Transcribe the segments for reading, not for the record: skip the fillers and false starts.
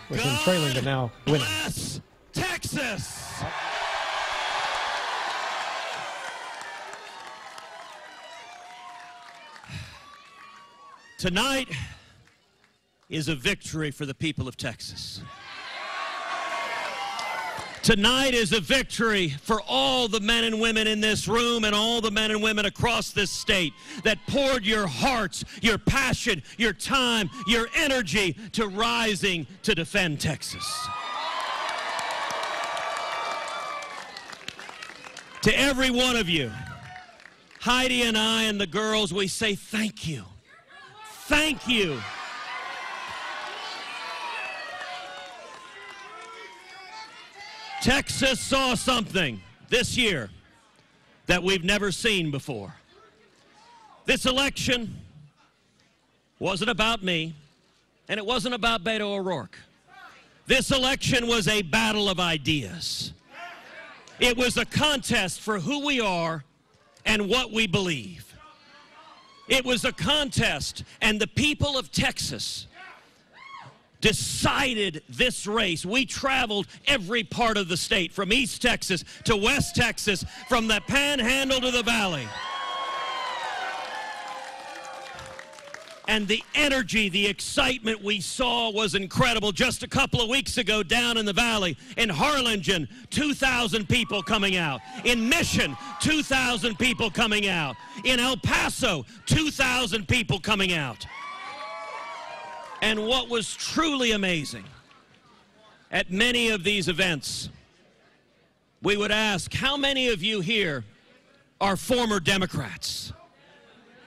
with him trailing but now winning. Bless Texas! Tonight is a victory for the people of Texas. Tonight is a victory for all the men and women in this room and all the men and women across this state that poured your hearts, your passion, your time, your energy to rising to defend Texas. To every one of you, Heidi and I and the girls, we say thank you. Thank you. Texas saw something this year that we've never seen before. This election wasn't about me, and it wasn't about Beto O'Rourke. This election was a battle of ideas. It was a contest for who we are and what we believe. It was a contest, and the people of Texas decided this race. We traveled every part of the state, from East Texas to West Texas, from the Panhandle to the Valley. And the energy, the excitement we saw was incredible. Just a couple of weeks ago down in the Valley, in Harlingen, 2,000 people coming out. In Mission, 2,000 people coming out. In El Paso, 2,000 people coming out. And what was truly amazing, at many of these events, we would ask, how many of you here are former Democrats?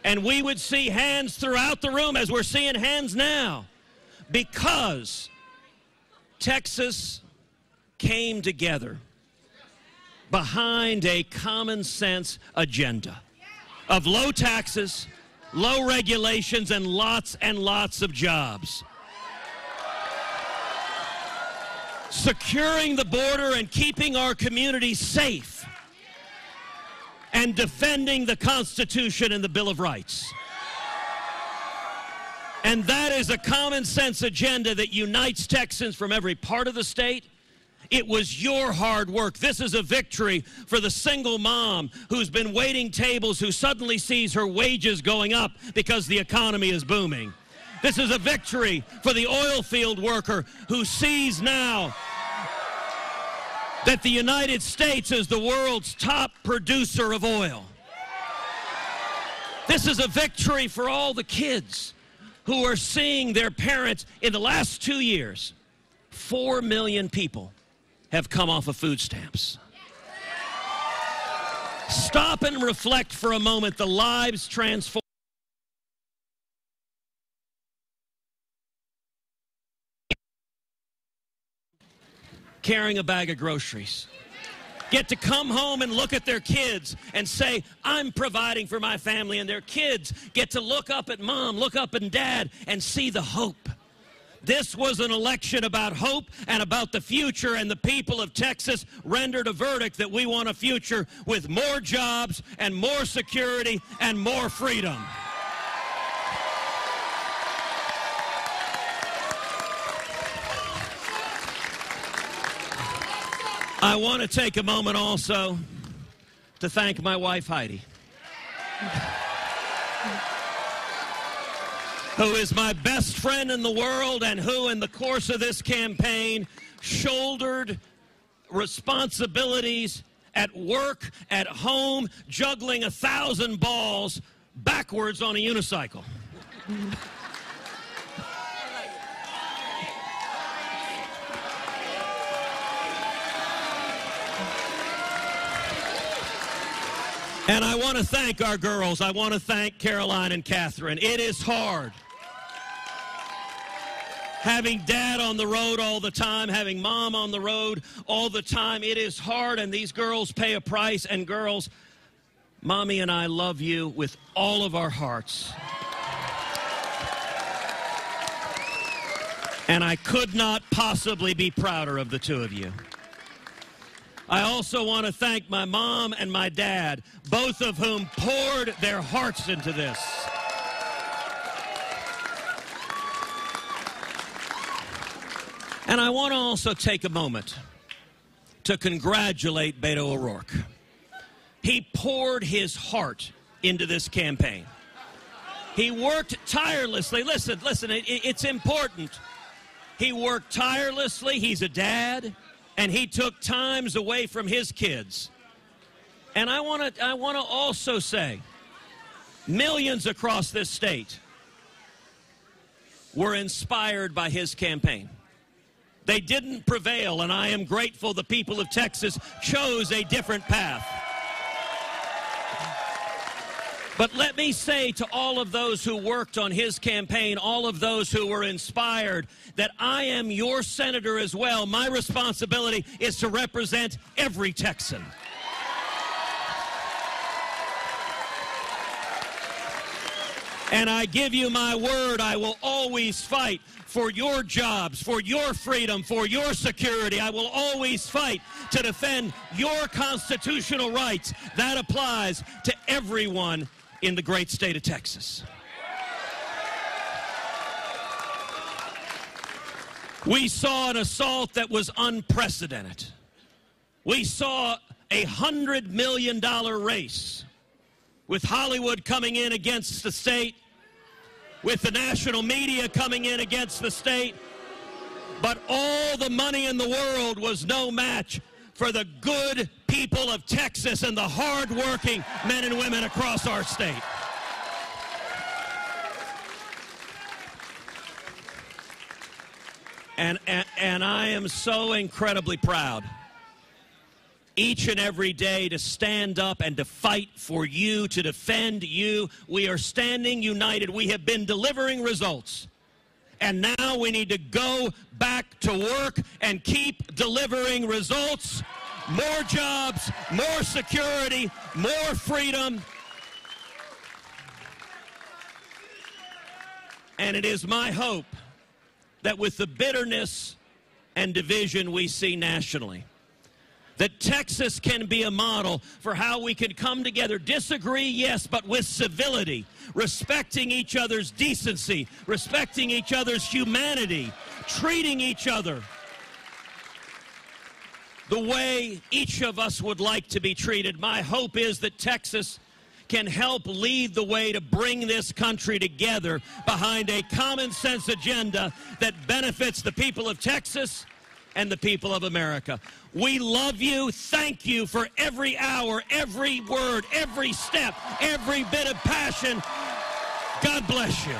And we would see hands throughout the room, as we're seeing hands now, because Texas came together behind a common sense agenda of low taxes, low regulations, and lots of jobs. Securing the border and keeping our communities safe, and defending the Constitution and the Bill of Rights. And that is a common sense agenda that unites Texans from every part of the state. It was your hard work. This is a victory for the single mom who's been waiting tables, who suddenly sees her wages going up because the economy is booming. This is a victory for the oil field worker who sees now that the United States is the world's top producer of oil. This is a victory for all the kids who are seeing their parents. In the last 2 years, 4 million people have come off of food stamps. Stop and reflect for a moment the lives transformed. Carrying a bag of groceries, get to come home and look at their kids and say, I'm providing for my family, and their kids get to look up at mom, look up at dad, and see the hope. This was an election about hope and about the future, and the people of Texas rendered a verdict that we want a future with more jobs and more security and more freedom. I want to take a moment also to thank my wife, Heidi, who is my best friend in the world and who, in the course of this campaign, shouldered responsibilities at work, at home, juggling 1,000 balls backwards on a unicycle. And I want to thank our girls. I want to thank Caroline and Catherine. It is hard having dad on the road all the time, having mom on the road all the time. It is hard, and these girls pay a price. And girls, Mommy and I love you with all of our hearts. And I could not possibly be prouder of the two of you. I also want to thank my mom and my dad, both of whom poured their hearts into this. And I want to also take a moment to congratulate Beto O'Rourke. He poured his heart into this campaign. He worked tirelessly. Listen, it's important. He worked tirelessly. He's a dad, and he took times away from his kids. And I want to also say, millions across this state were inspired by his campaign. They didn't prevail, and I am grateful the people of Texas chose a different path. But let me say to all of those who worked on his campaign, all of those who were inspired, that I am your senator as well. My responsibility is to represent every Texan. And I give you my word, I will always fight for your jobs, for your freedom, for your security. I will always fight to defend your constitutional rights. That applies to everyone in the great state of Texas. We saw an assault that was unprecedented. We saw a $100 million race with Hollywood coming in against the state, with the national media coming in against the state. But all the money in the world was no match for the good people of Texas and the hard-working men and women across our state. And I am so incredibly proud each and every day to stand up and to fight for you, to defend you. We are standing united. We have been delivering results. And now we need to go back to work and keep delivering results. More jobs, more security, more freedom. And it is my hope that with the bitterness and division we see nationally, that Texas can be a model for how we can come together. Disagree, yes, but with civility, respecting each other's decency, respecting each other's humanity, treating each other the way each of us would like to be treated. My hope is that Texas can help lead the way to bring this country together behind a common sense agenda that benefits the people of Texas and the people of America. We love you. Thank you for every hour, every word, every step, every bit of passion. God bless you.